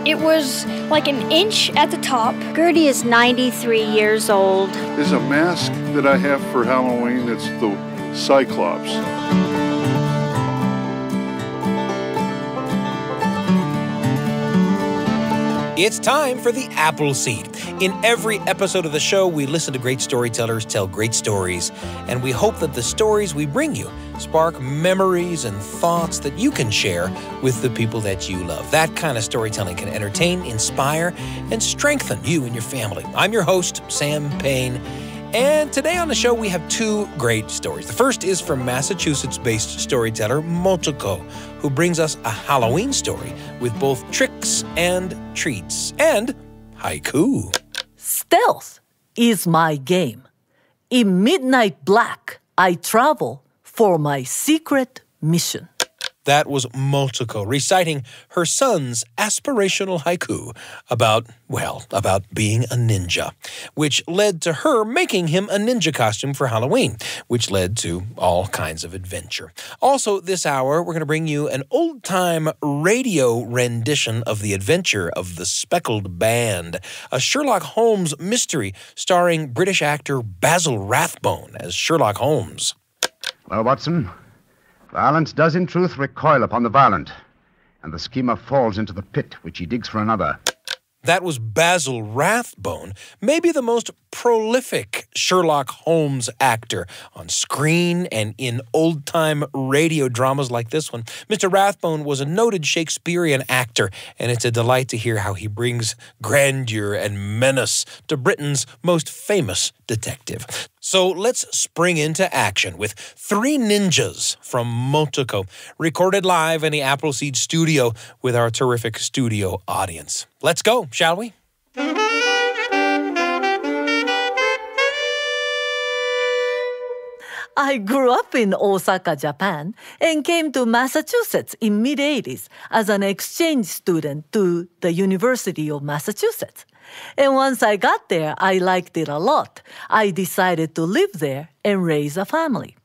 It was like an inch at the top. Gertie is 93 years old. There's a mask that I have for Halloween. It's the Cyclops. It's time for the Apple Seed. In every episode of the show, we listen to great storytellers tell great stories, and we hope that the stories we bring you spark memories and thoughts that you can share with the people that you love. That kind of storytelling can entertain, inspire, and strengthen you and your family. I'm your host, Sam Payne, and today on the show we have two great stories. The first is from Massachusetts-based storyteller Motoko, who brings us a Halloween story with both tricks and treats and haiku. Stealth is my game. In midnight black, I travel for my secret mission. That was Motoko reciting her son's aspirational haiku about being a ninja, which led to her making him a ninja costume for Halloween, which led to all kinds of adventure. Also, this hour, we're going to bring you an old-time radio rendition of the adventure of the Speckled Band, a Sherlock Holmes mystery starring British actor Basil Rathbone as Sherlock Holmes. Well, Watson, violence does in truth recoil upon the violent, and the schemer falls into the pit which he digs for another. That was Basil Rathbone, maybe the most prolific Sherlock Holmes actor on screen and in old-time radio dramas like this one. Mr. Rathbone was a noted Shakespearean actor, and it's a delight to hear how he brings grandeur and menace to Britain's most famous detective. So let's spring into action with Three Ninjas from Motoko, recorded live in the Appleseed studio with our terrific studio audience. Let's go, shall we? I grew up in Osaka, Japan, and came to Massachusetts in mid-80s as an exchange student to the University of Massachusetts. And once I got there, I liked it a lot. I decided to live there and raise a family.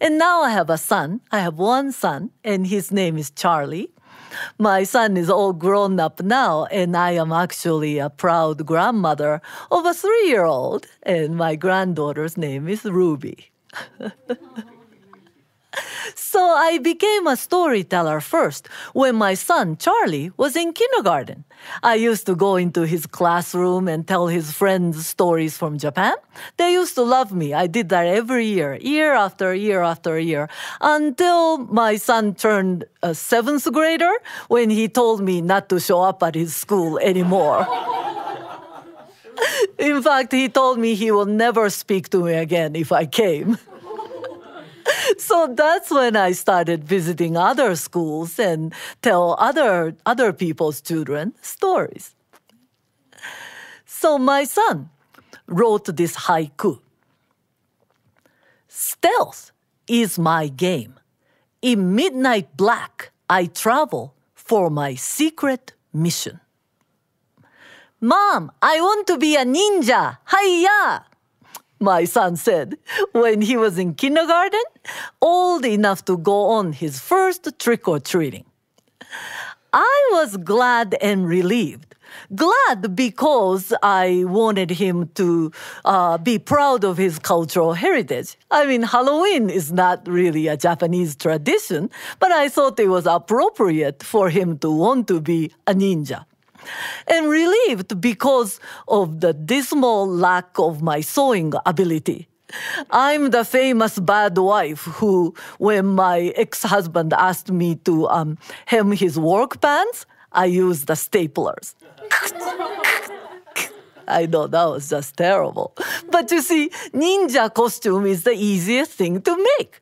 And now I have a son. I have one son, and his name is Charlie. My son is all grown up now, and I am actually a proud grandmother of a 3-year-old, and my granddaughter's name is Ruby. So I became a storyteller first when my son, Charlie, was in kindergarten. I used to go into his classroom and tell his friends stories from Japan. They used to love me. I did that every year, year after year after year, until my son turned a 7th grader when he told me not to show up at his school anymore. In fact, he told me he will never speak to me again if I came. So that's when I started visiting other schools and tell other people's children stories. So my son wrote this haiku. Stealth is my game. In midnight black, I travel for my secret mission. Mom, I want to be a ninja. Hi-ya! My son said when he was in kindergarten, old enough to go on his first trick-or-treating. I was glad and relieved. Glad because I wanted him to be proud of his cultural heritage. I mean, Halloween is not really a Japanese tradition, but I thought it was appropriate for him to want to be a ninja. And relieved because of the dismal lack of my sewing ability. I'm the famous bad wife who, when my ex-husband asked me to hem his work pants, I used the staplers. I know, that was just terrible. But you see, ninja costume is the easiest thing to make.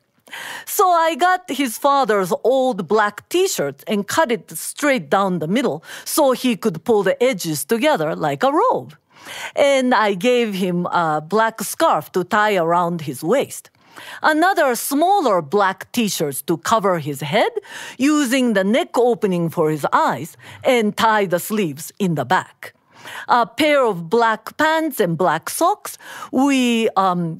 So I got his father's old black T-shirt and cut it straight down the middle so he could pull the edges together like a robe. And I gave him a black scarf to tie around his waist. Another smaller black T-shirt to cover his head, using the neck opening for his eyes, and tie the sleeves in the back. A pair of black pants and black socks. We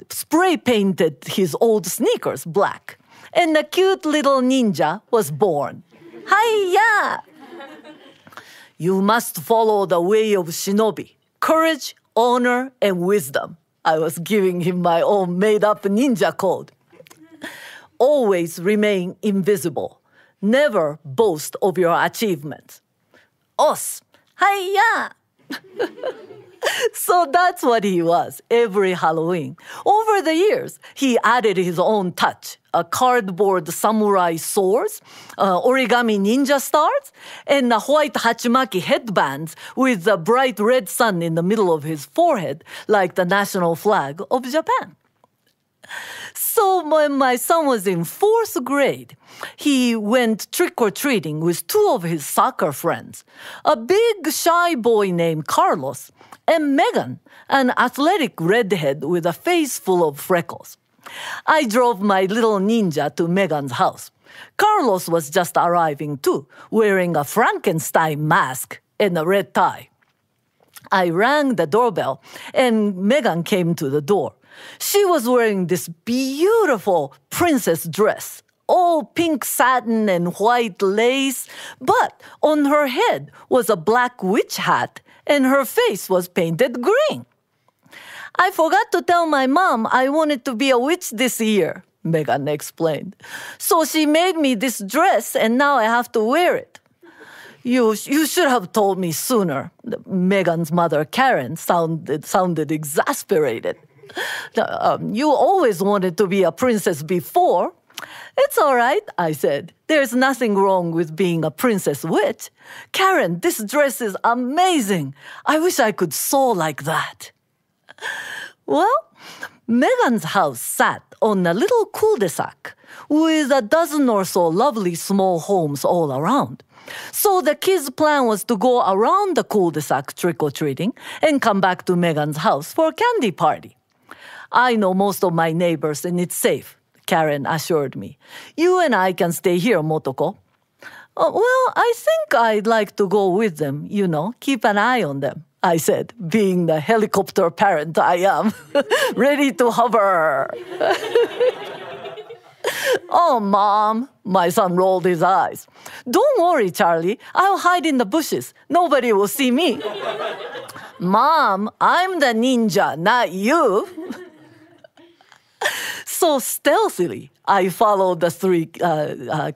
spray painted his old sneakers black. And a cute little ninja was born. Hi-ya! You must follow the way of shinobi, courage, honor, and wisdom. I was giving him my own made-up ninja code. Always remain invisible. Never boast of your achievements. Os, hi-ya! So that's what he was every Halloween. Over the years, he added his own touch. Cardboard samurai swords, origami ninja stars, and white hachimaki headbands with a bright red sun in the middle of his forehead, like the national flag of Japan. So when my son was in 4th grade, he went trick-or-treating with 2 of his soccer friends, a big shy boy named Carlos, and Megan, an athletic redhead with a face full of freckles. I drove my little ninja to Megan's house. Carlos was just arriving too, wearing a Frankenstein mask and a red tie. I rang the doorbell, and Megan came to the door. She was wearing this beautiful princess dress, all pink satin and white lace, but on her head was a black witch hat, and her face was painted green. I forgot to tell my mom I wanted to be a witch this year, Megan explained. So she made me this dress, and now I have to wear it. You should have told me sooner. Megan's mother, Karen, sounded exasperated. You always wanted to be a princess before. It's all right, I said. There's nothing wrong with being a princess witch. Karen, this dress is amazing. I wish I could sew like that. Well, Megan's house sat on a little cul-de-sac with a dozen or so lovely small homes all around. So the kids' plan was to go around the cul-de-sac trick-or-treating and come back to Megan's house for a candy party. I know most of my neighbors and it's safe, Karen assured me. You and I can stay here, Motoko. Well, I think I'd like to go with them, keep an eye on them, I said, being the helicopter parent I am, ready to hover. Oh, Mom, my son rolled his eyes. Don't worry, Charlie. I'll hide in the bushes. Nobody will see me. Mom, I'm the ninja, not you. So stealthily, I followed the 3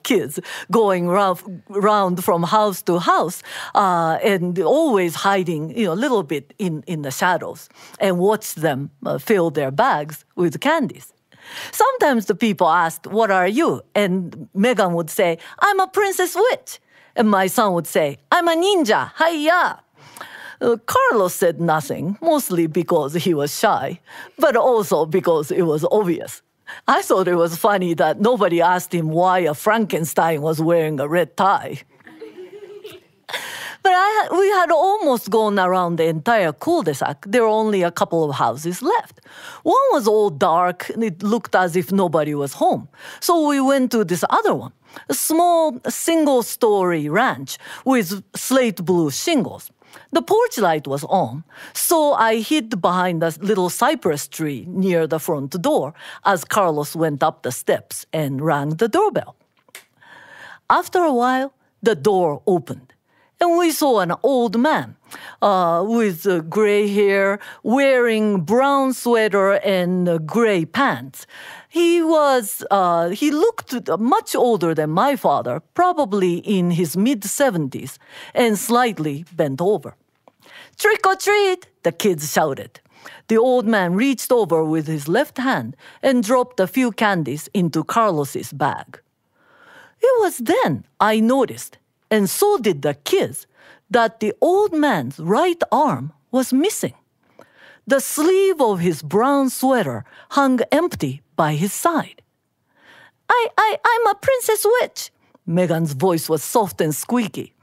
kids going round from house to house and always hiding a little bit in the shadows and watched them fill their bags with candies. Sometimes the people asked, "What are you?" And Megan would say, "I'm a princess witch." And my son would say, "I'm a ninja, hi-ya." Carlos said nothing, mostly because he was shy, but also because it was obvious. I thought it was funny that nobody asked him why a Frankenstein was wearing a red tie. But we had almost gone around the entire cul-de-sac. There were only a couple of houses left. One was all dark, and it looked as if nobody was home. So we went to this other one, a small single-story ranch with slate blue shingles. The porch light was on, so I hid behind a little cypress tree near the front door as Carlos went up the steps and rang the doorbell. After a while, the door opened, and we saw an old man with gray hair, wearing brown sweater and gray pants. He looked much older than my father, probably in his mid-70s, and slightly bent over. "Trick or treat!" the kids shouted. The old man reached over with his left hand and dropped a few candies into Carlos's bag. It was then I noticed, and so did the kids, that the old man's right arm was missing. The sleeve of his brown sweater hung empty by his side. I'm a princess witch." Megan's voice was soft and squeaky.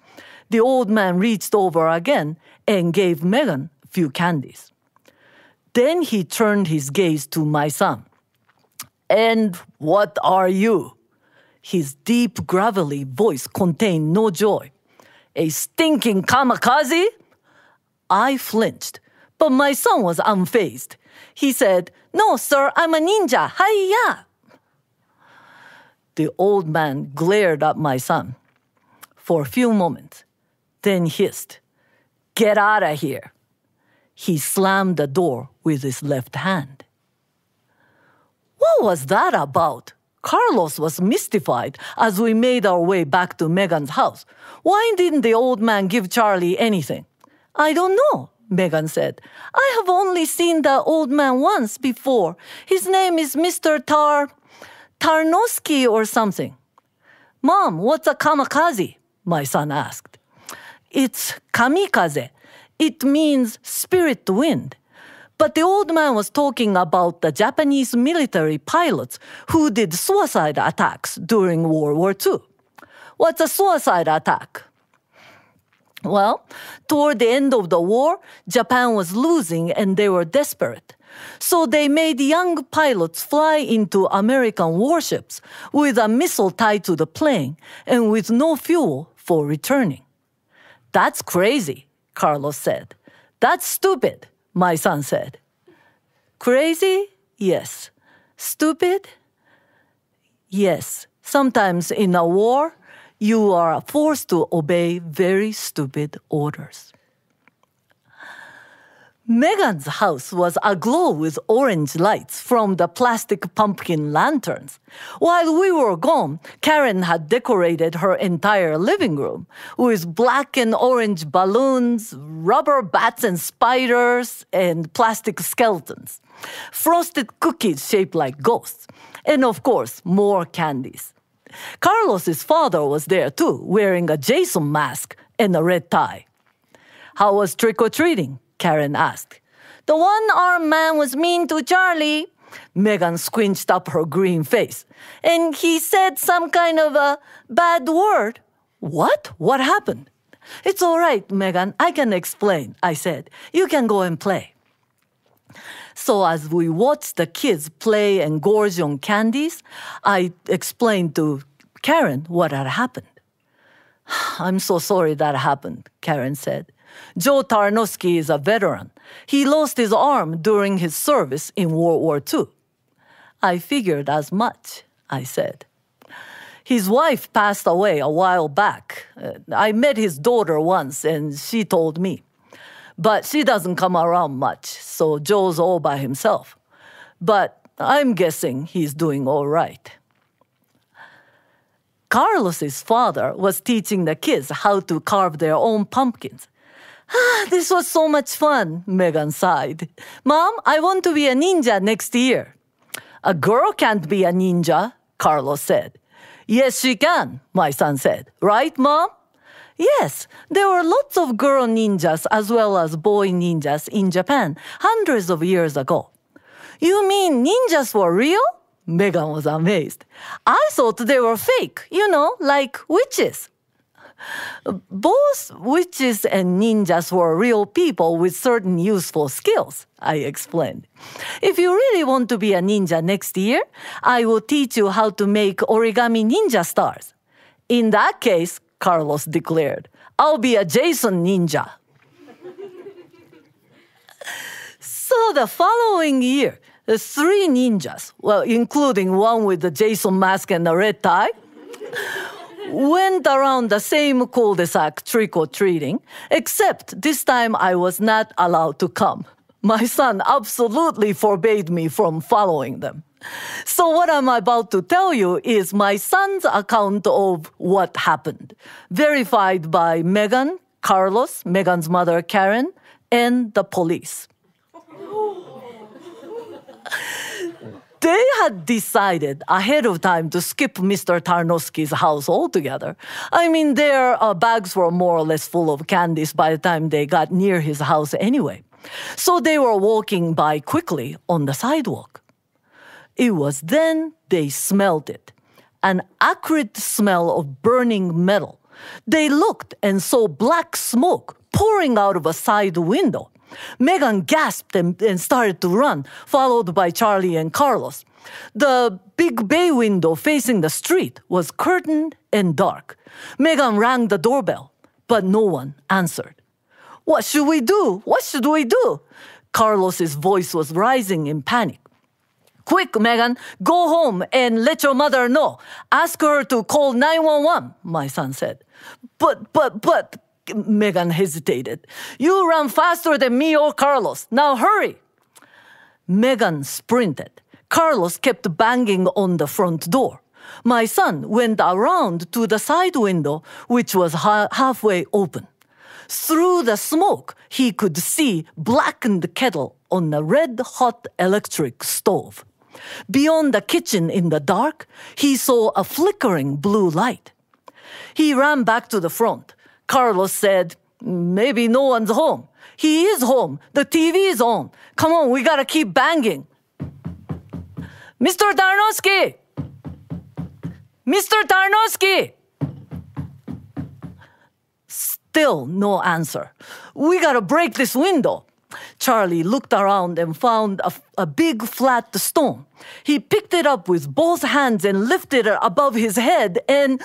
The old man reached over again and gave Megan a few candies. Then he turned his gaze to my son. "And what are you?" His deep, gravelly voice contained no joy. "A stinking kamikaze?" I flinched, but my son was unfazed. He said, "No, sir, I'm a ninja, hi-ya." The old man glared at my son. For a few moments, then hissed, "Get out of here." He slammed the door with his left hand. What was that about? Carlos was mystified as we made our way back to Megan's house. Why didn't the old man give Charlie anything? "I don't know," Megan said. "I have only seen the old man once before. His name is Mr. Tarnowski or something." "Mom, what's a kamikaze?" my son asked. "It's kamikaze. It means spirit wind. But the old man was talking about the Japanese military pilots who did suicide attacks during World War II. What's a suicide attack? Well, toward the end of the war, Japan was losing and they were desperate. So they made young pilots fly into American warships with a missile tied to the plane and with no fuel for returning. "That's crazy," Carlos said. "That's stupid," my son said. Crazy? Yes. Stupid? Yes. Sometimes in a war, you are forced to obey very stupid orders. Megan's house was aglow with orange lights from the plastic pumpkin lanterns. While we were gone, Karen had decorated her entire living room with black and orange balloons, rubber bats and spiders, and plastic skeletons, frosted cookies shaped like ghosts, and of course, more candies. Carlos's father was there too, wearing a Jason mask and a red tie. "How was trick-or-treating?" Karen asked. "The one-armed man was mean to Charlie." Megan squinched up her green face. "And he said some kind of a bad word." "What? What happened?" "It's all right, Megan. I can explain," I said. "You can go and play." So as we watched the kids play and gorge on candies, I explained to Karen what had happened. "I'm so sorry that happened," Karen said. "Joe Tarnowski is a veteran. He lost his arm during his service in World War II." "I figured as much," I said. "His wife passed away a while back. I met his daughter once and she told me. But she doesn't come around much, so Joe's all by himself. But I'm guessing he's doing all right." Carlos's father was teaching the kids how to carve their own pumpkins. "This was so much fun," Megan sighed. "Mom, I want to be a ninja next year." "A girl can't be a ninja," Carlos said. "Yes, she can," my son said. "Right, Mom?" "Yes, there were lots of girl ninjas as well as boy ninjas in Japan hundreds of years ago." "You mean ninjas were real?" Megan was amazed. "I thought they were fake, like witches." "Both witches and ninjas were real people with certain useful skills," I explained. "If you really want to be a ninja next year, I will teach you how to make origami ninja stars." "In that case," Carlos declared, "I'll be a Jason ninja." So the following year, the 3 ninjas, including one with the Jason mask and the red tie, went around the same cul-de-sac trick-or-treating, except this time I was not allowed to come. My son absolutely forbade me from following them. So what I'm about to tell you is my son's account of what happened, verified by Megan, Carlos, Megan's mother Karen, and the police. They had decided ahead of time to skip Mr. Tarnowski's house altogether. I mean, their bags were more or less full of candies by the time they got near his house anyway. So they were walking by quickly on the sidewalk. It was then they smelled it, an acrid smell of burning metal. They looked and saw black smoke pouring out of a side window. Megan gasped and started to run, followed by Charlie and Carlos. The big bay window facing the street was curtained and dark. Megan rang the doorbell, but no one answered. "What should we do? What should we do?" Carlos's voice was rising in panic. "Quick, Megan, go home and let your mother know. Ask her to call 911, my son said. But, Megan hesitated. "You run faster than me or Carlos. Now hurry." Megan sprinted. Carlos kept banging on the front door. My son went around to the side window, which was halfway open. Through the smoke, he could see blackened kettle on a red-hot electric stove. Beyond the kitchen in the dark, he saw a flickering blue light. He ran back to the front. Carlos said, "Maybe no one's home." "He is home. The TV is on. Come on, we gotta keep banging." "Mr. Tarnowski! Mr. Tarnowski!" Still no answer. "We gotta break this window." Charlie looked around and found a big flat stone. He picked it up with both hands and lifted it above his head, and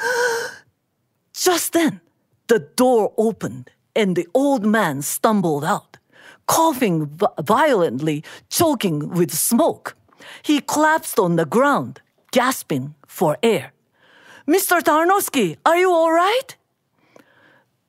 just then the door opened and the old man stumbled out, coughing violently, choking with smoke. He collapsed on the ground, gasping for air. "Mr. Tarnowski, are you all right?"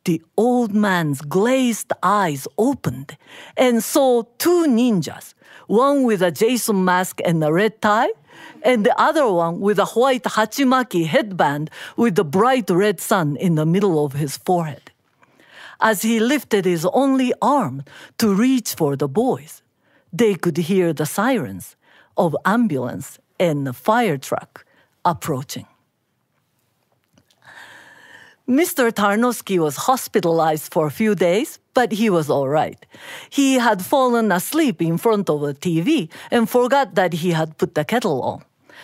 The old man's glazed eyes opened and saw two ninjas, one with a Jason mask and a red tie, and the other one with a white hachimaki headband with the bright red sun in the middle of his forehead. As he lifted his only arm to reach for the boys, they could hear the sirens of ambulance and the fire truck approaching. Mr. Tarnowski was hospitalized for a few days, but he was all right. He had fallen asleep in front of a TV and forgot that he had put the kettle on.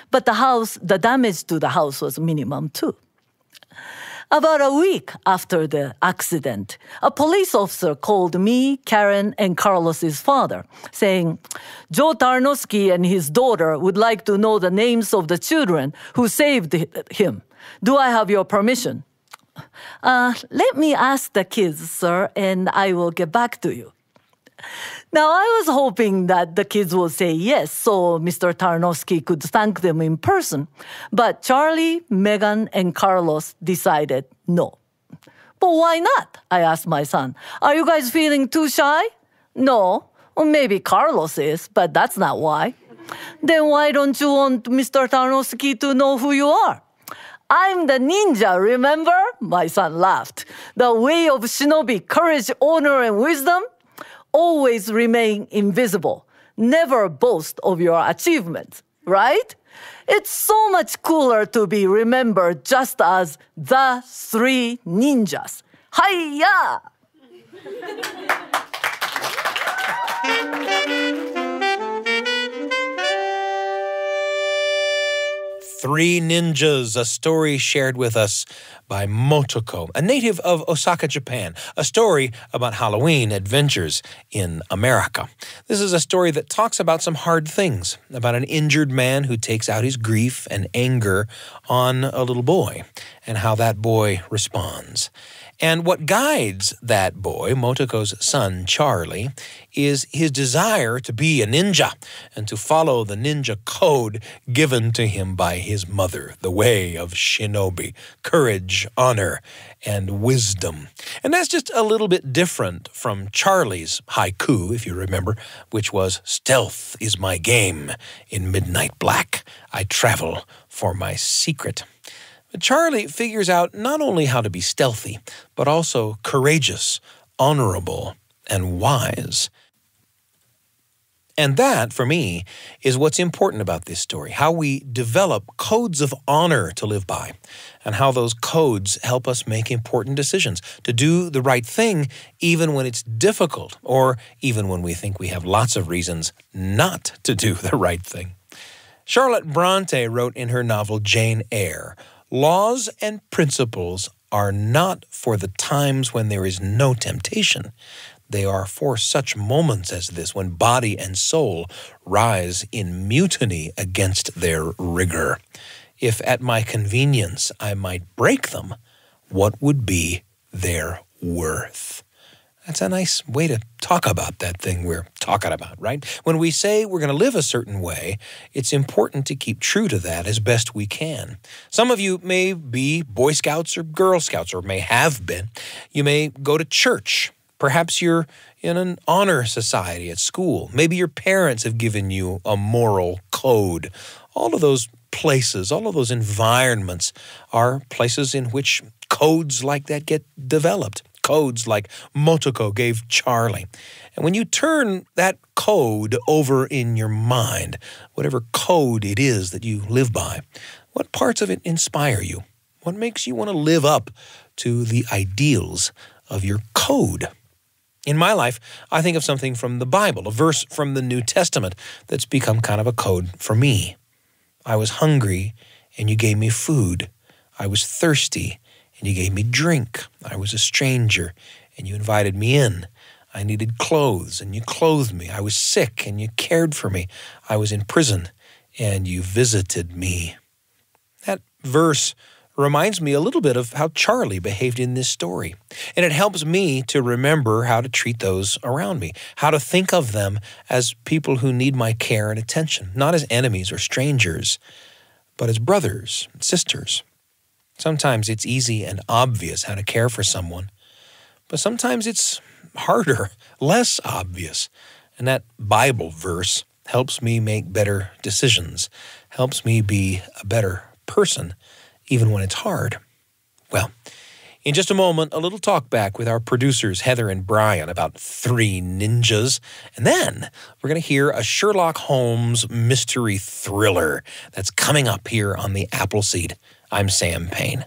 But the damage to the house was minimum too. About a week after the accident, a police officer called me, Karen, and Carlos's father, saying, "Joe Tarnowski and his daughter would like to know the names of the children who saved him. Do I have your permission?" Let me ask the kids, sir, and I will get back to you." Now, I was hoping that the kids would say yes, so Mr. Tarnowski could thank them in person. But Charlie, Megan, and Carlos decided no. "But why not?" I asked my son. "Are you guys feeling too shy?" "No. Well, maybe Carlos is, but that's not why." "Then why don't you want Mr. Tarnowski to know who you are?" "I'm the ninja, remember?" My son laughed. "The way of shinobi, courage, honor, and wisdom? Always remain invisible. Never boast of your achievements, right? It's so much cooler to be remembered just as the three ninjas. Hi-ya!" Three Ninjas, a story shared with us by Motoko, a native of Osaka, Japan, a story about Halloween adventures in America. This is a story that talks about some hard things, about an injured man who takes out his grief and anger on a little boy, and how that boy responds. And what guides that boy, Motoko's son, Charlie, is his desire to be a ninja and to follow the ninja code given to him by his mother, the way of shinobi, courage, honor, and wisdom. And that's just a little bit different from Charlie's haiku, if you remember, which was, "Stealth is my game. In midnight black, I travel for my secret." Charlie figures out not only how to be stealthy, but also courageous, honorable, and wise. And that, for me, is what's important about this story, how we develop codes of honor to live by, and how those codes help us make important decisions, to do the right thing even when it's difficult, or even when we think we have lots of reasons not to do the right thing. Charlotte Bronte wrote in her novel Jane Eyre, "Laws and principles are not for the times when there is no temptation. They are for such moments as this, when body and soul rise in mutiny against their rigor. If at my convenience I might break them, what would be their worth?" That's a nice way to talk about that thing we're talking about, right? When we say we're going to live a certain way, it's important to keep true to that as best we can. Some of you may be Boy Scouts or Girl Scouts, or may have been. You may go to church. Perhaps you're in an honor society at school. Maybe your parents have given you a moral code. All of those places, all of those environments are places in which codes like that get developed. Codes like Motoko gave Charlie. And when you turn that code over in your mind, whatever code it is that you live by, what parts of it inspire you? What makes you want to live up to the ideals of your code? In my life, I think of something from the Bible, a verse from the New Testament that's become kind of a code for me. I was hungry, and you gave me food. I was thirsty, and you gave me drink. I was a stranger, and you invited me in. I needed clothes, and you clothed me. I was sick, and you cared for me. I was in prison, and you visited me. That verse reminds me a little bit of how Charlie behaved in this story. And it helps me to remember how to treat those around me, how to think of them as people who need my care and attention, not as enemies or strangers, but as brothers and sisters. Sometimes it's easy and obvious how to care for someone, but sometimes it's harder, less obvious. And that Bible verse helps me make better decisions, helps me be a better person, even when it's hard. Well, in just a moment, a little talk back with our producers, Heather and Brian, about 3 ninjas. And then we're going to hear a Sherlock Holmes mystery thriller that's coming up here on the Appleseed. I'm Sam Payne.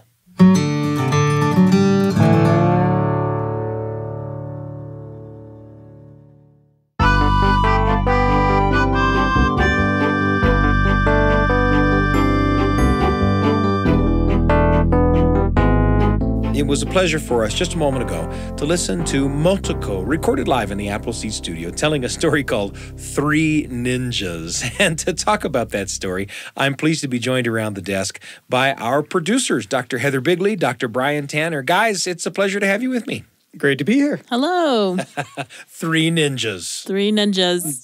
It was a pleasure for us just a moment ago to listen to Motoko, recorded live in the Appleseed studio, telling a story called 3 Ninjas. And to talk about that story, I'm pleased to be joined around the desk by our producers, Dr. Heather Bigley, Dr. Brian Tanner. Guys, it's a pleasure to have you with me. Great to be here. Hello. 3 ninjas. 3 ninjas.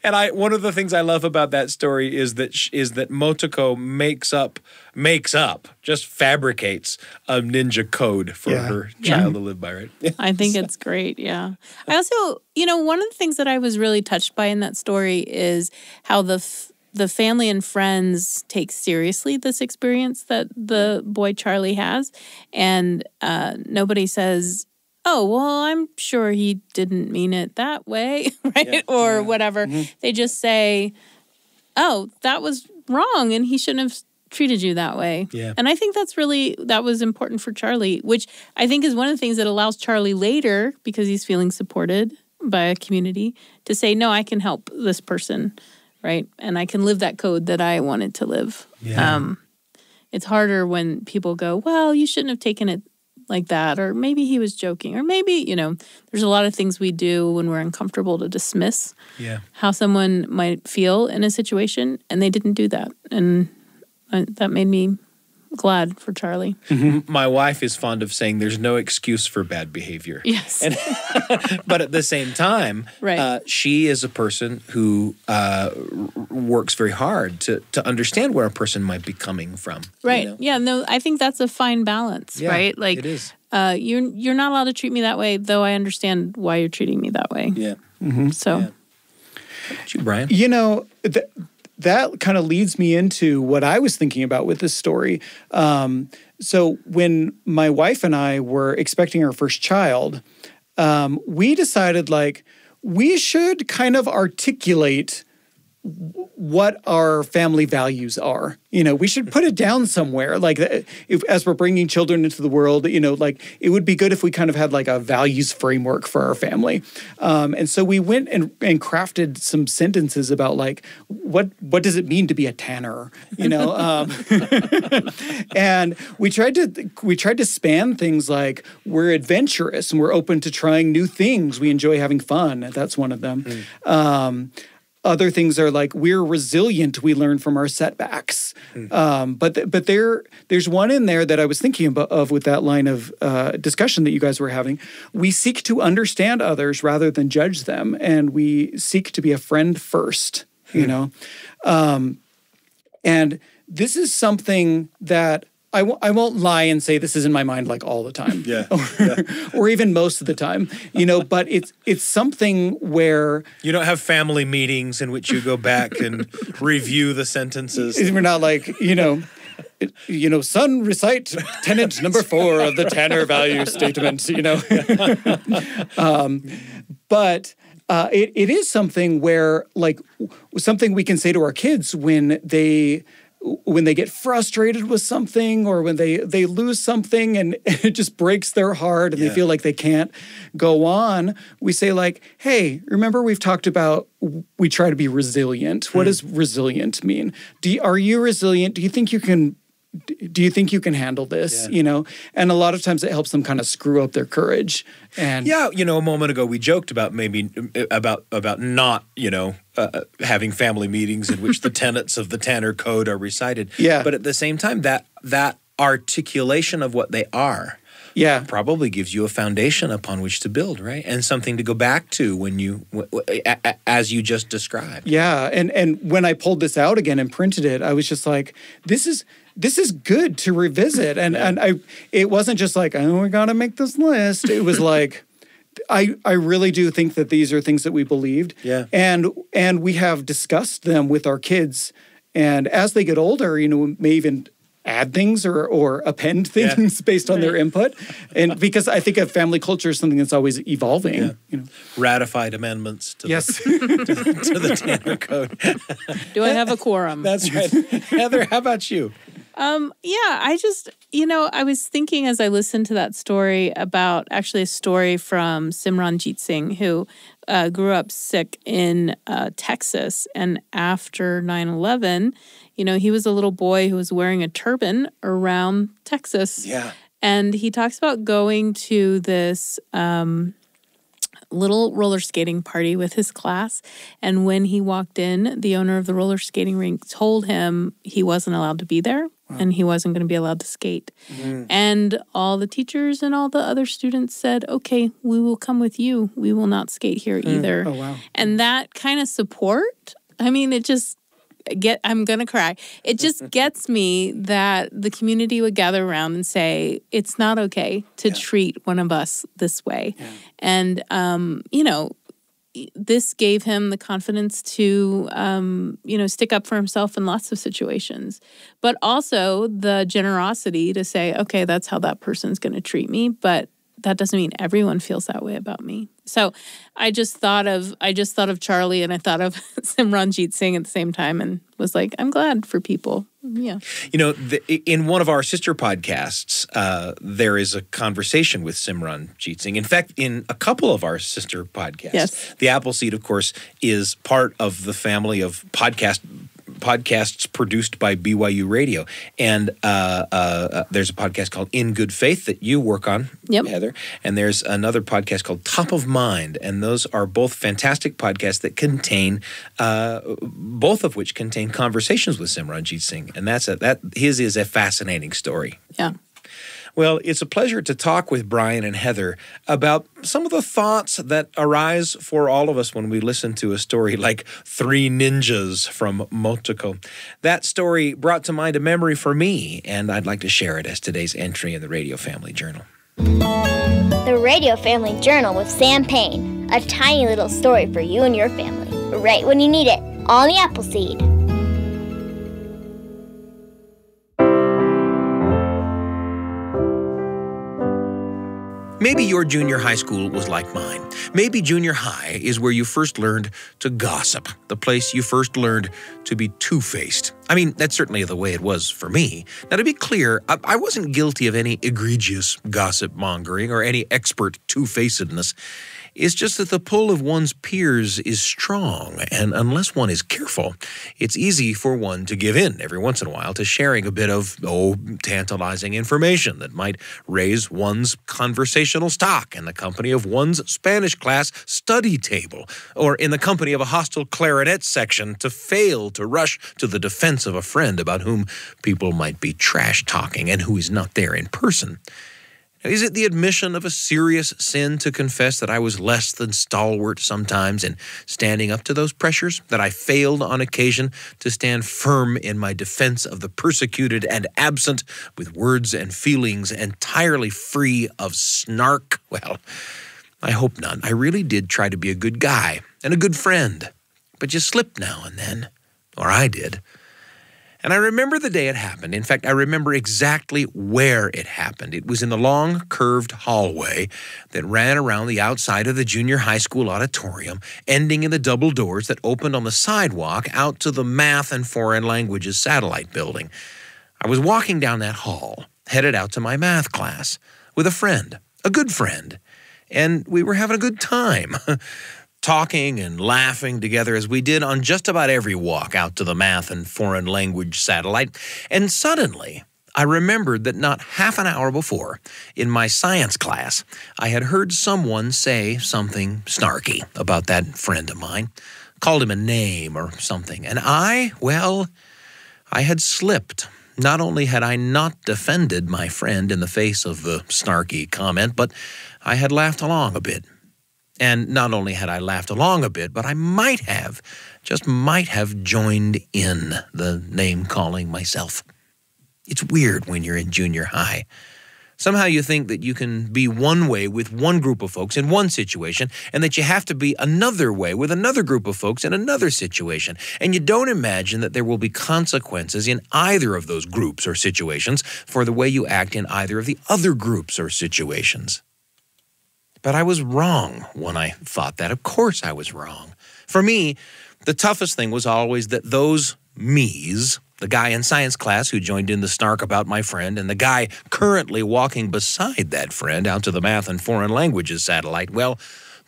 And one of the things I love about that story is that Motoko just fabricates a ninja code for her child to live by, right? I think it's great, yeah. I also, one of the things that I was really touched by in that story is how the family and friends take seriously this experience that the boy Charlie has. And nobody says, oh, well, I'm sure he didn't mean it that way, right? Or whatever. Mm-hmm. They just say, oh, that was wrong and he shouldn't have treated you that way. Yeah. And I think that was important for Charlie, which I think is one of the things that allows Charlie later, because he's feeling supported by a community, to say, no, I can help this person. Right? And I can live that code that I wanted to live. Yeah. It's harder when people go, well, you shouldn't have taken it like that, or maybe he was joking, or maybe, there's a lot of things we do when we're uncomfortable to dismiss how someone might feel in a situation, and they didn't do that. And that made me glad for Charlie. Mm-hmm. My wife is fond of saying there's no excuse for bad behavior. Yes. But at the same time, she is a person who works very hard to understand where a person might be coming from. Right. Yeah, no, I think that's a fine balance, right? Like, it is. You're not allowed to treat me that way, though I understand why you're treating me that way. Yeah. Mm-hmm. So. Yeah. How about you, Brian? That kind of leads me into what I was thinking about with this story. So when my wife and I were expecting our first child, we decided, we should kind of articulate what our family values are. We should put it down somewhere. As we're bringing children into the world, it would be good if we kind of had a values framework for our family. And so we went and crafted some sentences about what does it mean to be a tanner, and we tried to span things like we're adventurous and we're open to trying new things. We enjoy having fun. That's one of them. other things are like, we're resilient, we learn from our setbacks. But there's one in there that I was thinking of with that line of discussion that you guys were having. We seek to understand others rather than judge them, and we seek to be a friend first, you know? And this is something that I won't lie and say this is in my mind like all the time, or even most of the time, you know. But it's something where you don't have family meetings in which you go back and review the sentences. We're not like, son, recite tenet number 4 of the Tanner value statement, you know. But it is something where, like, something we can say to our kids when they get frustrated with something, or when they lose something and it just breaks their heart and they feel like they can't go on, we say like, hey, remember we've talked about we try to be resilient. What does resilient mean? Are you resilient? Do you think you can handle this? You know? And a lot of times it helps them kind of screw up their courage. And a moment ago we joked about about not, having family meetings in which the tenets of the Tanner Code are recited. But at the same time, that articulation of what they are probably gives you a foundation upon which to build, right? And something to go back to when as you just described. Yeah, and when I pulled this out again and printed it, I was just like, this is good to revisit. And it wasn't just like, oh, we got to make this list. It was like, I really do think that these are things that we believed. And we have discussed them with our kids. And as they get older, we may even add things or append things based on their input. And because I think a family culture is something that's always evolving. Ratified amendments to to the Tanner Code. Do I have a quorum? That's right. Heather, how about you? I just, I was thinking as I listened to that story about actually a story from Simranjit Singh, who grew up sick in Texas. And after 9/11, he was a little boy who was wearing a turban around Texas. And he talks about going to this little roller skating party with his class. And when he walked in, the owner of the roller skating rink told him he wasn't allowed to be there. And he wasn't going to be allowed to skate. And all the teachers and all the other students said, okay, we will come with you. We will not skate here either. Oh, wow. And that kind of support, it just I'm going to cry. It just gets me that the community would gather around and say, it's not okay to treat one of us this way. And, this gave him the confidence to, stick up for himself in lots of situations, but also the generosity to say, okay, that's how that person's going to treat me, but that doesn't mean everyone feels that way about me. So I just thought of Charlie, and I thought of Simranjit Singh at the same time, and was like, I'm glad for people. Yeah. In one of our sister podcasts, there is a conversation with Simranjit Singh. In fact, in a couple of our sister podcasts, The Appleseed, of course, is part of the family of podcasts produced by BYU Radio. And there's a podcast called In Good Faith that you work on, Heather. And there's another podcast called Top of Mind. And those are both fantastic podcasts that contain, both of which contain conversations with Simranjit Singh. And his is a fascinating story. Yeah. Well, it's a pleasure to talk with Brian and Heather about some of the thoughts that arise for all of us when we listen to a story like Three Ninjas from Motoko. That story brought to mind a memory for me, and I'd like to share it as today's entry in the Radio Family Journal. The Radio Family Journal with Sam Payne. A tiny little story for you and your family. Right when you need it. On the Appleseed. Maybe your junior high school was like mine. Maybe junior high is where you first learned to gossip, the place you first learned to be two-faced. I mean, that's certainly the way it was for me. Now, to be clear, I wasn't guilty of any egregious gossip mongering or any expert two-facedness. It's just that the pull of one's peers is strong, and unless one is careful, it's easy for one to give in every once in a while to sharing a bit of, tantalizing information that might raise one's conversational stock in the company of one's Spanish class study table, or in the company of a hostile clarinet section, to fail to rush to the defense of a friend about whom people might be trash-talking and who is not there in person. Is it the admission of a serious sin to confess that I was less than stalwart sometimes in standing up to those pressures, that I failed on occasion to stand firm in my defense of the persecuted and absent, with words and feelings entirely free of snark? Well, I hope not. I really did try to be a good guy and a good friend, but you slip now and then, or I did. And I remember the day it happened. In fact, I remember exactly where it happened. It was in the long, curved hallway that ran around the outside of the junior high school auditorium, ending in the double doors that opened on the sidewalk out to the Math and Foreign Languages satellite building. I was walking down that hall, headed out to my math class, with a friend, a good friend, and we were having a good time. Talking and laughing together as we did on just about every walk out to the Math and Foreign Language satellite. And suddenly, I remembered that not half an hour before, in my science class, I had heard someone say something snarky about that friend of mine, called him a name or something. And I had slipped. Not only had I not defended my friend in the face of the snarky comment, but I had laughed along a bit. And not only had I laughed along a bit, but I might have joined in the name-calling myself. It's weird when you're in junior high. Somehow you think that you can be one way with one group of folks in one situation, and that you have to be another way with another group of folks in another situation. And you don't imagine that there will be consequences in either of those groups or situations for the way you act in either of the other groups or situations. But I was wrong when I thought that. Of course I was wrong. For me, the toughest thing was always that those me's, the guy in science class who joined in the snark about my friend, and the guy currently walking beside that friend out to the Math and Foreign Languages satellite, well,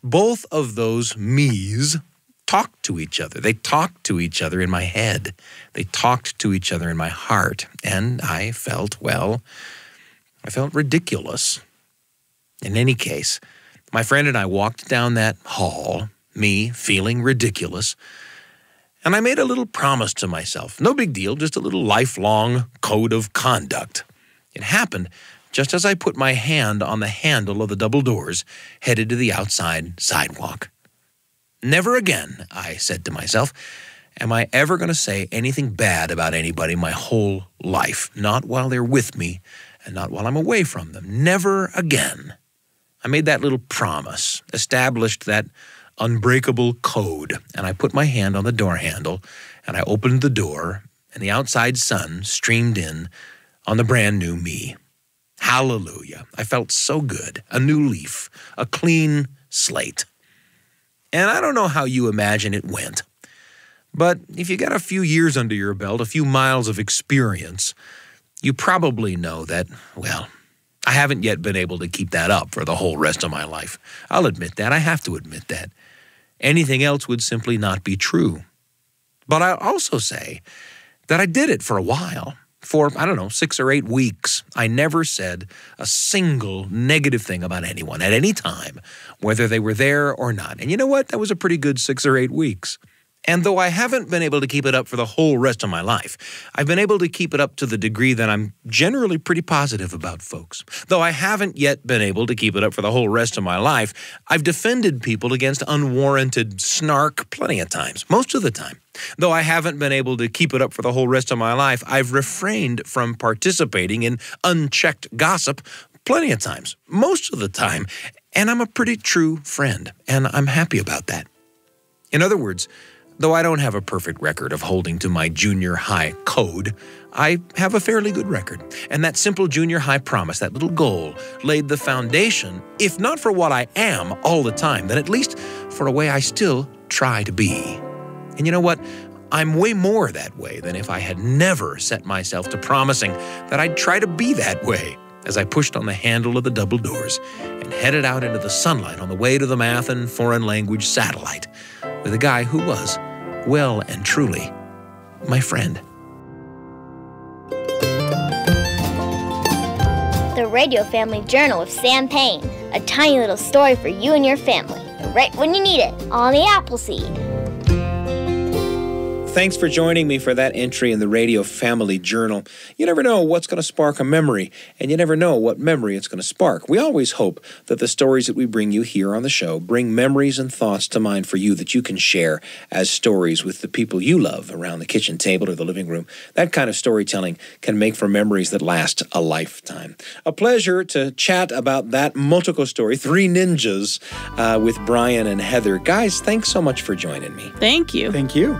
both of those me's talked to each other. They talked to each other in my head. They talked to each other in my heart. And I felt ridiculous. In any case, my friend and I walked down that hall, me feeling ridiculous, and I made a little promise to myself. No big deal, just a little lifelong code of conduct. It happened just as I put my hand on the handle of the double doors, headed to the outside sidewalk. Never again, I said to myself, am I ever going to say anything bad about anybody my whole life, not while they're with me and not while I'm away from them. Never again. I made that little promise, established that unbreakable code, and I put my hand on the door handle, and I opened the door, and the outside sun streamed in on the brand new me. Hallelujah. I felt so good. A new leaf, a clean slate. And I don't know how you imagine it went, but if you got a few years under your belt, a few miles of experience, you probably know that, I haven't yet been able to keep that up for the whole rest of my life. I'll admit that. I have to admit that. Anything else would simply not be true. But I'll also say that I did it for a while. For, 6 or 8 weeks, I never said a single negative thing about anyone at any time, whether they were there or not. And you know what? That was a pretty good 6 or 8 weeks. And though I haven't been able to keep it up for the whole rest of my life, I've been able to keep it up to the degree that I'm generally pretty positive about folks. Though I haven't yet been able to keep it up for the whole rest of my life, I've defended people against unwarranted snark plenty of times, most of the time. Though I haven't been able to keep it up for the whole rest of my life, I've refrained from participating in unchecked gossip plenty of times, most of the time. And I'm a pretty true friend, and I'm happy about that. In other words, though I don't have a perfect record of holding to my junior high code, I have a fairly good record. And that simple junior high promise, that little goal, laid the foundation, if not for what I am all the time, then at least for a way I still try to be. And you know what? I'm way more that way than if I had never set myself to promising that I'd try to be that way as I pushed on the handle of the double doors and headed out into the sunlight on the way to the math and foreign language satellite with a guy who was, well and truly, my friend. The Radio Family Journal with Sam Payne. A tiny little story for you and your family. Right when you need it. On the Appleseed. Thanks for joining me for that entry in the Radio Family Journal. You never know what's going to spark a memory, and you never know what memory it's going to spark. We always hope that the stories that we bring you here on the show bring memories and thoughts to mind for you that you can share as stories with the people you love around the kitchen table or the living room. That kind of storytelling can make for memories that last a lifetime. A pleasure to chat about that Motoko story, Three Ninjas, with Brian and Heather. Guys, thanks so much for joining me. Thank you. Thank you.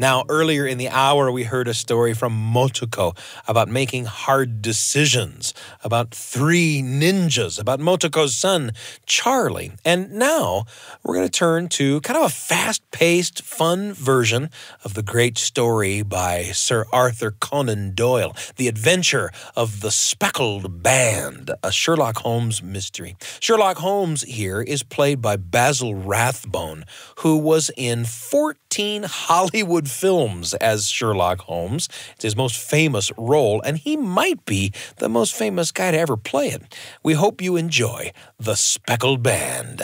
Now, earlier in the hour, we heard a story from Motoko about making hard decisions, about three ninjas, about Motoko's son, Charlie. And now we're going to turn to kind of a fast-paced, fun version of the great story by Sir Arthur Conan Doyle, The Adventure of the Speckled Band, a Sherlock Holmes mystery. Sherlock Holmes here is played by Basil Rathbone, who was in 14 Hollywood films as Sherlock Holmes. It's his most famous role, and he might be the most famous guy to ever play it. We hope you enjoy The Speckled Band.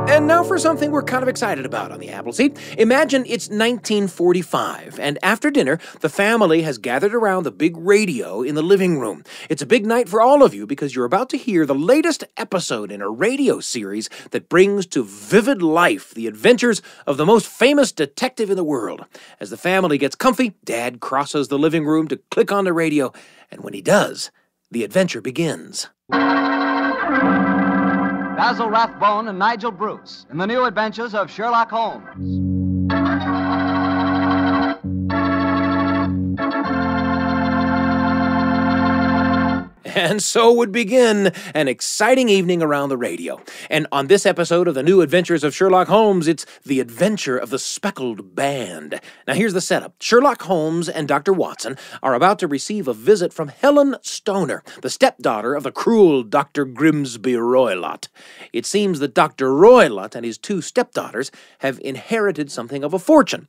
And now for something we're kind of excited about on the Appleseed. Imagine it's 1945, and after dinner, the family has gathered around the big radio in the living room. It's a big night for all of you because you're about to hear the latest episode in a radio series that brings to vivid life the adventures of the most famous detective in the world. As the family gets comfy, Dad crosses the living room to click on the radio, and when he does, the adventure begins. Basil Rathbone and Nigel Bruce in the new adventures of Sherlock Holmes. And so would begin an exciting evening around the radio. And on this episode of the New Adventures of Sherlock Holmes, it's The Adventure of the Speckled Band. Now here's the setup. Sherlock Holmes and Dr. Watson are about to receive a visit from Helen Stoner, the stepdaughter of the cruel Dr. Grimsby Roylott. It seems that Dr. Roylott and his two stepdaughters have inherited something of a fortune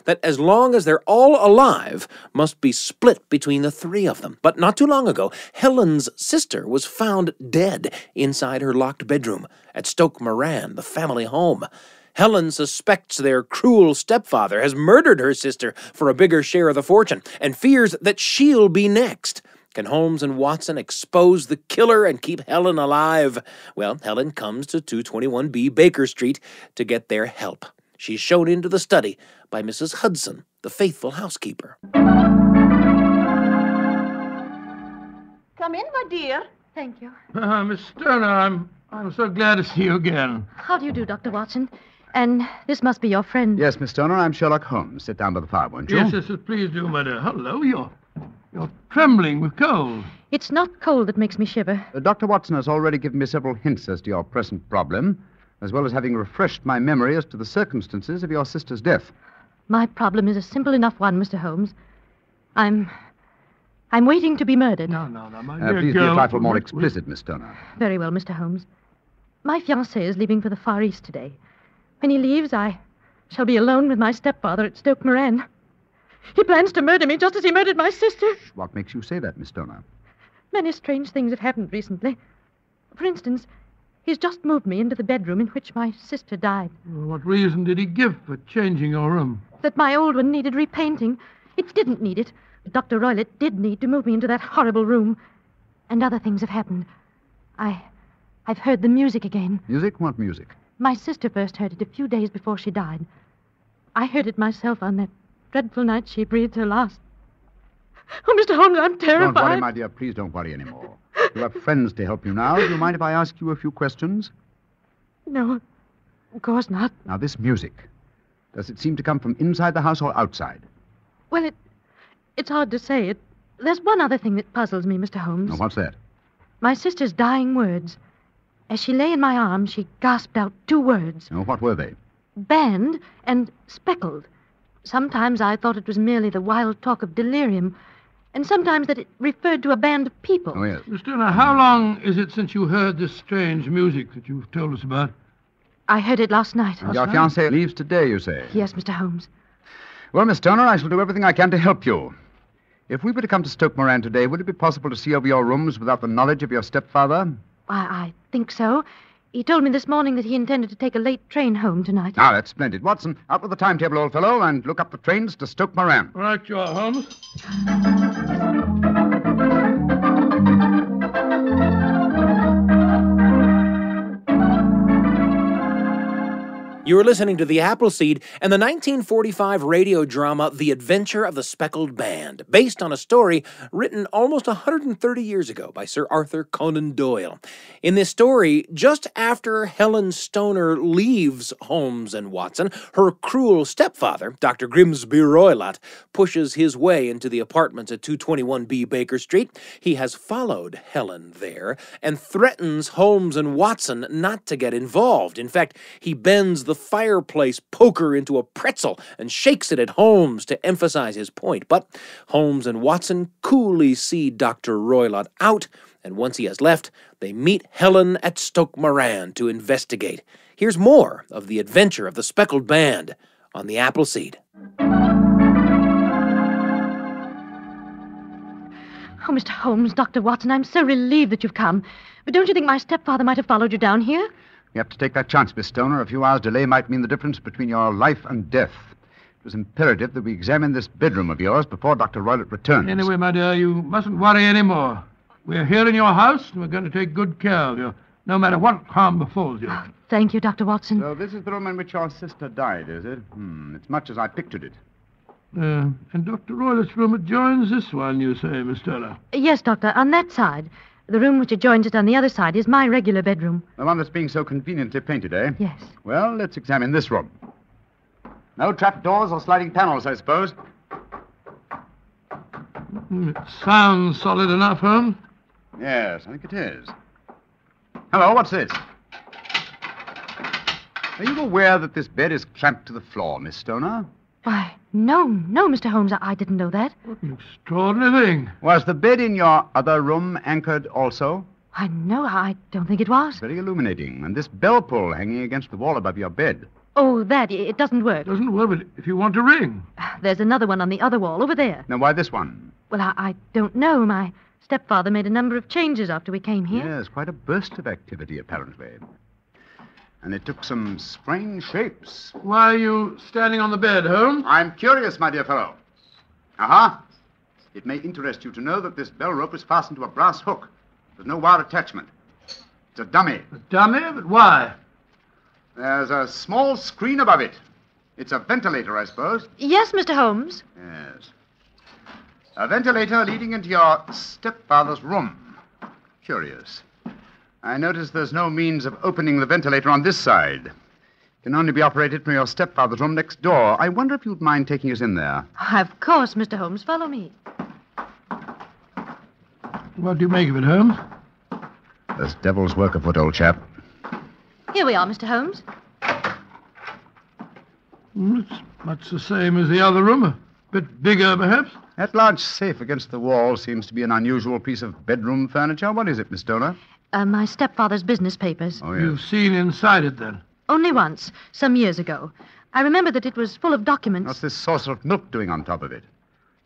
that as long as they're all alive must be split between the three of them. But not too long ago, Helen's sister was found dead inside her locked bedroom at Stoke Moran, the family home. Helen suspects their cruel stepfather has murdered her sister for a bigger share of the fortune and fears that she'll be next. Can Holmes and Watson expose the killer and keep Helen alive? Well, Helen comes to 221B Baker Street to get their help. She's shown into the study by Mrs. Hudson, the faithful housekeeper. Come in, my dear. Thank you. Miss Stoner, I'm so glad to see you again. How do you do, Dr. Watson? And this must be your friend. Yes, Miss Stoner, I'm Sherlock Holmes. Sit down by the fire, won't you? Yes, please do, my dear. Hello, you're trembling with cold. It's not cold that makes me shiver. Dr. Watson has already given me several hints as to your present problem, as well as having refreshed my memory as to the circumstances of your sister's death. My problem is a simple enough one, Mr. Holmes. I'm waiting to be murdered. No, my dear please girl. be a trifle more explicit, Miss Stoner. Very well, Mr. Holmes. My fiancé is leaving for the Far East today. When he leaves, I shall be alone with my stepfather at Stoke Moran. He plans to murder me just as he murdered my sister. What makes you say that, Miss Stoner? Many strange things have happened recently. For instance, he's just moved me into the bedroom in which my sister died. What reason did he give for changing your room? That my old one needed repainting. It didn't need it. But Dr. Roylott did need to move me into that horrible room. And other things have happened. I've heard the music again. Music? What music? My sister first heard it a few days before she died. I heard it myself on that dreadful night she breathed her last. Oh, Mr. Holmes, I'm terrified. Don't worry, my dear. Please don't worry anymore. You have friends to help you now. Do you mind if I ask you a few questions? No, of course not. Now, this music, does it seem to come from inside the house or outside? Well, it's hard to say. There's one other thing that puzzles me, Mr. Holmes. Now, what's that? My sister's dying words. As she lay in my arms, she gasped out 2 words. Now, what were they? Band and speckled. Sometimes I thought it was merely the wild talk of delirium, and sometimes that it referred to a band of people. Oh, yes. Miss Turner, how long is it since you heard this strange music that you've told us about? I heard it last night. And your fiancé leaves today, you say? Yes, Mr. Holmes. Well, Miss Turner, I shall do everything I can to help you. If we were to come to Stoke Moran today, would it be possible to see over your rooms without the knowledge of your stepfather? I think so. He told me this morning that he intended to take a late train home tonight. Ah, that's splendid. Watson, out with the timetable, old fellow, and look up the trains to Stoke Moran. Right, you are, Holmes. You are listening to The Appleseed and the 1945 radio drama The Adventure of the Speckled Band, based on a story written almost 130 years ago by Sir Arthur Conan Doyle. In this story, just after Helen Stoner leaves Holmes and Watson, her cruel stepfather, Dr. Grimsby Roylott, pushes his way into the apartments at 221B Baker Street. He has followed Helen there and threatens Holmes and Watson not to get involved. In fact, he bends the fireplace poker into a pretzel and shakes it at Holmes to emphasize his point. But Holmes and Watson coolly see Dr. Roylott out, and once he has left, they meet Helen at Stoke Moran to investigate. Here's more of The Adventure of the Speckled Band on the Appleseed. Oh, Mr. Holmes, Dr. Watson, I'm so relieved that you've come. But don't you think my stepfather might have followed you down here? You have to take that chance, Miss Stoner. A few hours' delay might mean the difference between your life and death. It was imperative that we examine this bedroom of yours before Dr. Roylott returns. Anyway, my dear, you mustn't worry any more. We're here in your house, and we're going to take good care of you, no matter what harm befalls you. Thank you, Dr. Watson. So this is the room in which your sister died, is it? It's much as I pictured it. And Dr. Roylott's room adjoins this one, you say, Miss Turner? Yes, Doctor, on that side. The room which adjoins it on the other side is my regular bedroom. The one that's being so conveniently painted, eh? Yes. Well, let's examine this room. No trapdoors or sliding panels, I suppose. It sounds solid enough, Holmes. Yes, I think it is. Hello, what's this? Are you aware that this bed is clamped to the floor, Miss Stoner? Why, no, Mr. Holmes, I didn't know that. What an extraordinary thing. Was the bed in your other room anchored also? No, I don't think it was. Very illuminating. And this bell pull hanging against the wall above your bed. Oh, it doesn't work. Doesn't work, but if you want to ring. There's another one on the other wall, over there. Now, why this one? Well, I don't know. My stepfather made a number of changes after we came here. Yes, quite a burst of activity, apparently. And it took some strange shapes. Why are you standing on the bed, Holmes? I'm curious, my dear fellow. Aha! It may interest you to know that this bell rope is fastened to a brass hook. There's no wire attachment. It's a dummy. A dummy? But why? There's a small screen above it. It's a ventilator, I suppose. Yes, Mr. Holmes. Yes. A ventilator leading into your stepfather's room. Curious. I notice there's no means of opening the ventilator on this side. It can only be operated from your stepfather's room next door. I wonder if you'd mind taking us in there. Of course, Mr. Holmes. Follow me. What do you make of it, Holmes? There's devil's work afoot, old chap. Here we are, Mr. Holmes. It's much the same as the other room. A bit bigger, perhaps. That large safe against the wall seems to be an unusual piece of bedroom furniture. What is it, Miss Stoner? My stepfather's business papers. Oh, yes. You've seen inside it, then? Only once, some years ago. I remember that it was full of documents. What's this saucer of milk doing on top of it?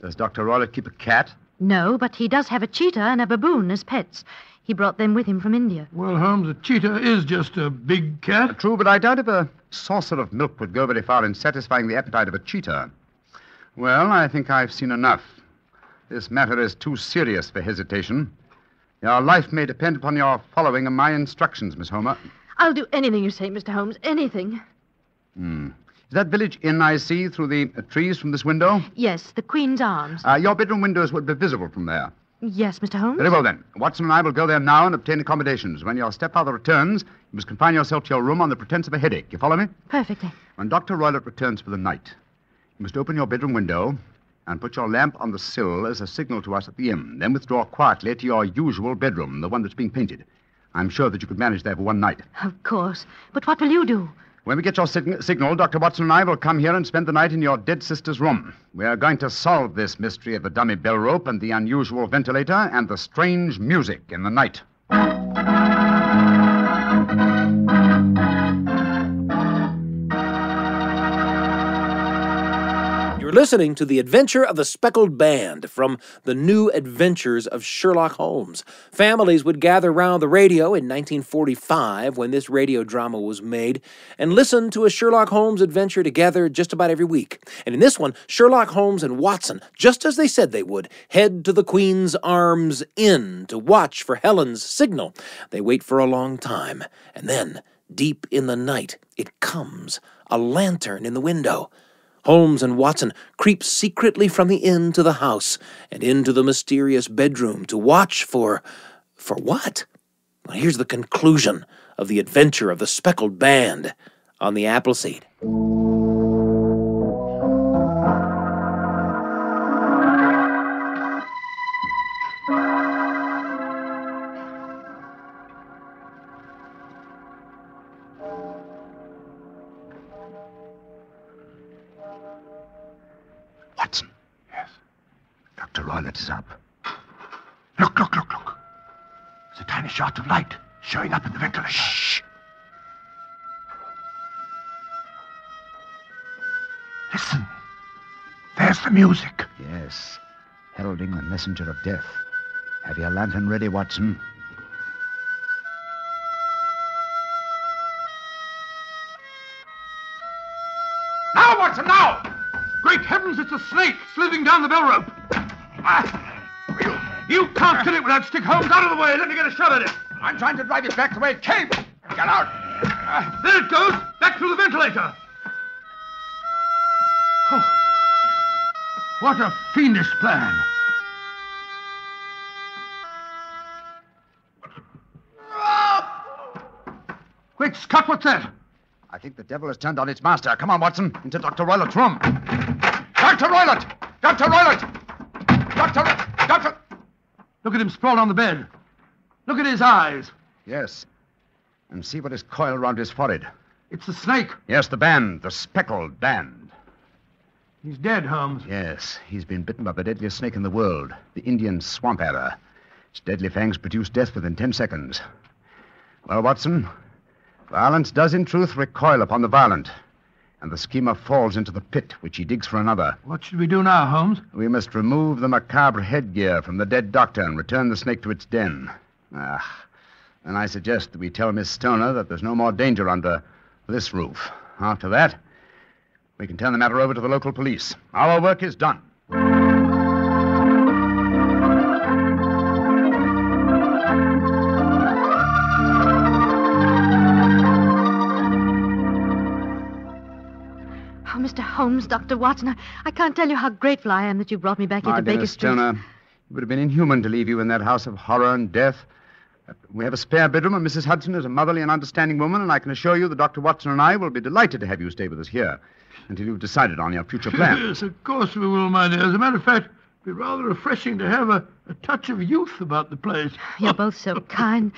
Does Dr. Roylott keep a cat? No, but he does have a cheetah and a baboon as pets. He brought them with him from India. Well, Holmes, a cheetah is just a big cat. True, but I doubt if a saucer of milk would go very far in satisfying the appetite of a cheetah. Well, I think I've seen enough. This matter is too serious for hesitation. Your life may depend upon your following of my instructions, Miss Homer. I'll do anything you say, Mr. Holmes, anything. Is that village inn I see through the trees from this window? Yes, the Queen's Arms. Your bedroom windows would be visible from there. Yes, Mr. Holmes? Very well, then. Watson and I will go there now and obtain accommodations. When your stepfather returns, you must confine yourself to your room on the pretense of a headache. You follow me? Perfectly. When Dr. Roylott returns for the night, you must open your bedroom window and put your lamp on the sill as a signal to us at the inn. Then withdraw quietly to your usual bedroom, the one that's being painted. I'm sure that you could manage there for one night. Of course. But what will you do? When we get your signal, Dr. Watson and I will come here and spend the night in your dead sister's room. We are going to solve this mystery of the dummy bell rope and the unusual ventilator and the strange music in the night. You're listening to The Adventure of the Speckled Band from The New Adventures of Sherlock Holmes. Families would gather round the radio in 1945 when this radio drama was made and listen to a Sherlock Holmes adventure together just about every week. And in this one, Sherlock Holmes and Watson, just as they said they would, head to the Queen's Arms Inn to watch for Helen's signal. They wait for a long time, and then, deep in the night, it comes, a lantern in the window. Holmes and Watson creep secretly from the inn to the house and into the mysterious bedroom to watch for what? Well, here's the conclusion of The Adventure of the Speckled Band on the Appleseed. Watson. Yes. Dr. Roylott is up. Look. There's a tiny shaft of light showing up in the ventilator. Shh. Listen. There's the music. Yes. Heralding the messenger of death. Have your lantern ready, Watson. Now, Watson, now! Great heavens, it's a snake slithering down the bell rope. You can't kill it without stick Holmes out of the way. Let me get a shot at it. I'm trying to drive it back the way it came. Get out. There it goes. Back through the ventilator. Oh, what a fiendish plan. Quick, Scott, what's that? I think the devil has turned on its master. Come on, Watson, into Dr. Roylott's room. Dr. Roylott! Dr. Roylott! Doctor! Look at him sprawled on the bed. Look at his eyes. Yes. And see what is coiled around his forehead. It's the snake. Yes, the band. The Speckled Band. He's dead, Holmes. Yes, he's been bitten by the deadliest snake in the world, the Indian swamp adder. Its deadly fangs produce death within 10 seconds. Well, Watson, violence does in truth recoil upon the violent, and the schemer falls into the pit which he digs for another. What should we do now, Holmes? We must remove the macabre headgear from the dead doctor and return the snake to its den. And I suggest that we tell Miss Stoner that there's no more danger under this roof. After that, we can turn the matter over to the local police. Our work is done. Oh, Mr. Holmes, Dr. Watson, I can't tell you how grateful I am that you brought me back into Baker Street. Stoner, it would have been inhuman to leave you in that house of horror and death. We have a spare bedroom, and Mrs. Hudson is a motherly and understanding woman, and I can assure you that Dr. Watson and I will be delighted to have you stay with us here until you've decided on your future plans. Yes, of course we will, my dear. As a matter of fact, it'd be rather refreshing to have a touch of youth about the place. You're both so kind.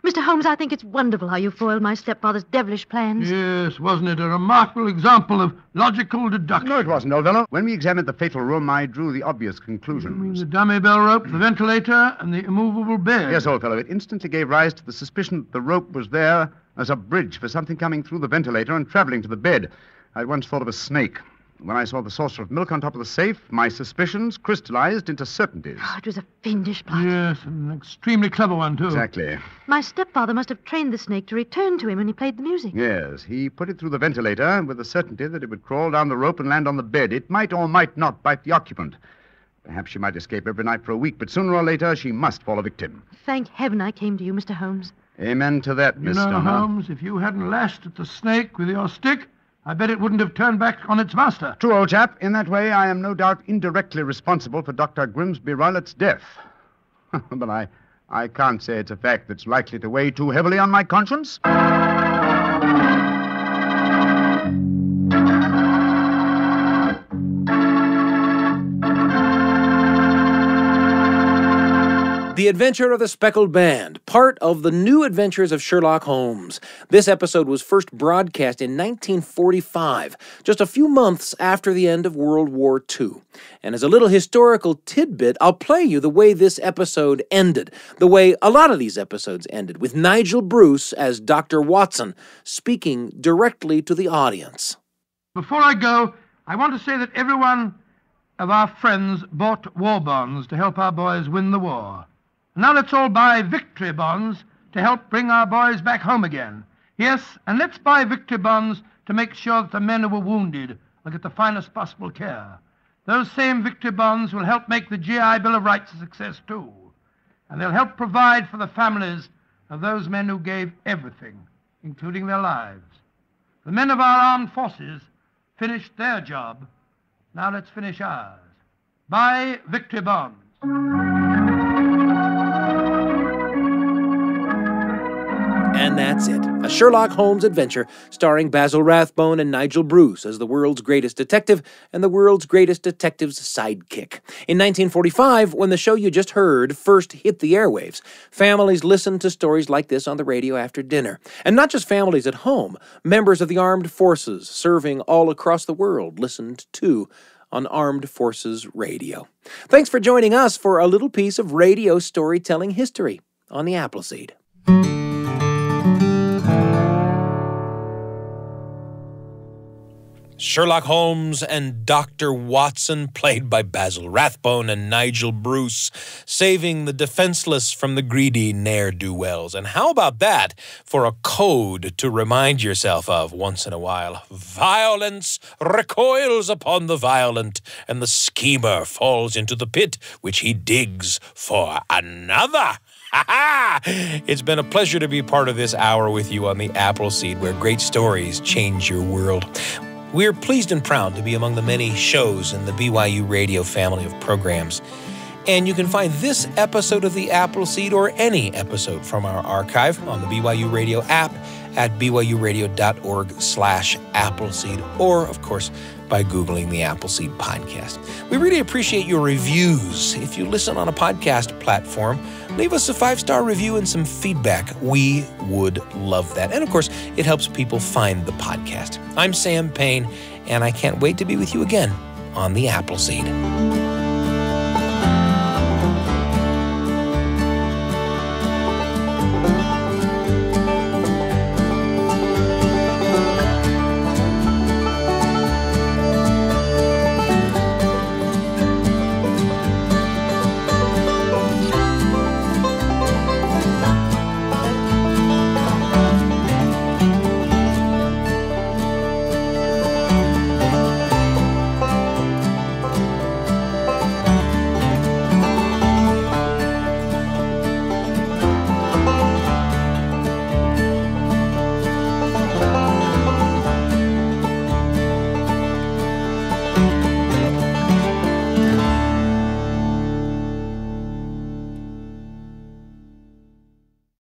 Mr. Holmes, I think it's wonderful how you foiled my stepfather's devilish plans. Yes, wasn't it a remarkable example of logical deduction? No, it wasn't, old fellow. When we examined the fatal room, I drew the obvious conclusions. You mean the dummy bell rope, the ventilator, and the immovable bed? Yes, old fellow. It instantly gave rise to the suspicion that the rope was there as a bridge for something coming through the ventilator and traveling to the bed. I'd once thought of a snake. When I saw the saucer of milk on top of the safe, my suspicions crystallized into certainties. Oh, it was a fiendish plot. Yes, an extremely clever one, too. Exactly. My stepfather must have trained the snake to return to him when he played the music. Yes, he put it through the ventilator with the certainty that it would crawl down the rope and land on the bed. It might or might not bite the occupant. Perhaps she might escape every night for a week, but sooner or later she must fall a victim. Thank heaven I came to you, Mr. Holmes. Amen to that, Miss Stoner. Holmes, if you hadn't lashed at the snake with your stick, I bet it wouldn't have turned back on its master. True, old chap. In that way, I am no doubt indirectly responsible for Dr. Grimsby Roylott's death. But I can't say it's a fact that's likely to weigh too heavily on my conscience. The Adventure of the Speckled Band, part of the New Adventures of Sherlock Holmes. This episode was first broadcast in 1945, just a few months after the end of World War II. And as a little historical tidbit, I'll play you the way this episode ended, the way a lot of these episodes ended, with Nigel Bruce as Dr. Watson, speaking directly to the audience. Before I go, I want to say that every one of our friends bought war bonds to help our boys win the war. Now let's all buy victory bonds to help bring our boys back home again. Yes, and let's buy victory bonds to make sure that the men who were wounded will get the finest possible care. Those same victory bonds will help make the GI Bill of Rights a success too. And they'll help provide for the families of those men who gave everything, including their lives. The men of our armed forces finished their job. Now let's finish ours. Buy victory bonds. And that's it. A Sherlock Holmes adventure starring Basil Rathbone and Nigel Bruce as the world's greatest detective and the world's greatest detective's sidekick. In 1945, when the show you just heard first hit the airwaves, families listened to stories like this on the radio after dinner. And not just families at home. Members of the armed forces serving all across the world listened too on Armed Forces Radio. Thanks for joining us for a little piece of radio storytelling history on the Appleseed. Sherlock Holmes and Dr. Watson, played by Basil Rathbone and Nigel Bruce, saving the defenseless from the greedy ne'er-do-wells. And how about that for a code to remind yourself of once in a while? Violence recoils upon the violent, and the schemer falls into the pit which he digs for another. It's been a pleasure to be part of this hour with you on the Appleseed, where great stories change your world. We're pleased and proud to be among the many shows in the BYU Radio family of programs. And you can find this episode of the Appleseed or any episode from our archive on the BYU Radio app at byuradio.org/Appleseed, or, of course, by Googling the Appleseed podcast. We really appreciate your reviews. If you listen on a podcast platform, leave us a 5-star review and some feedback. We would love that. And, of course, it helps people find the podcast. I'm Sam Payne, and I can't wait to be with you again on the Appleseed.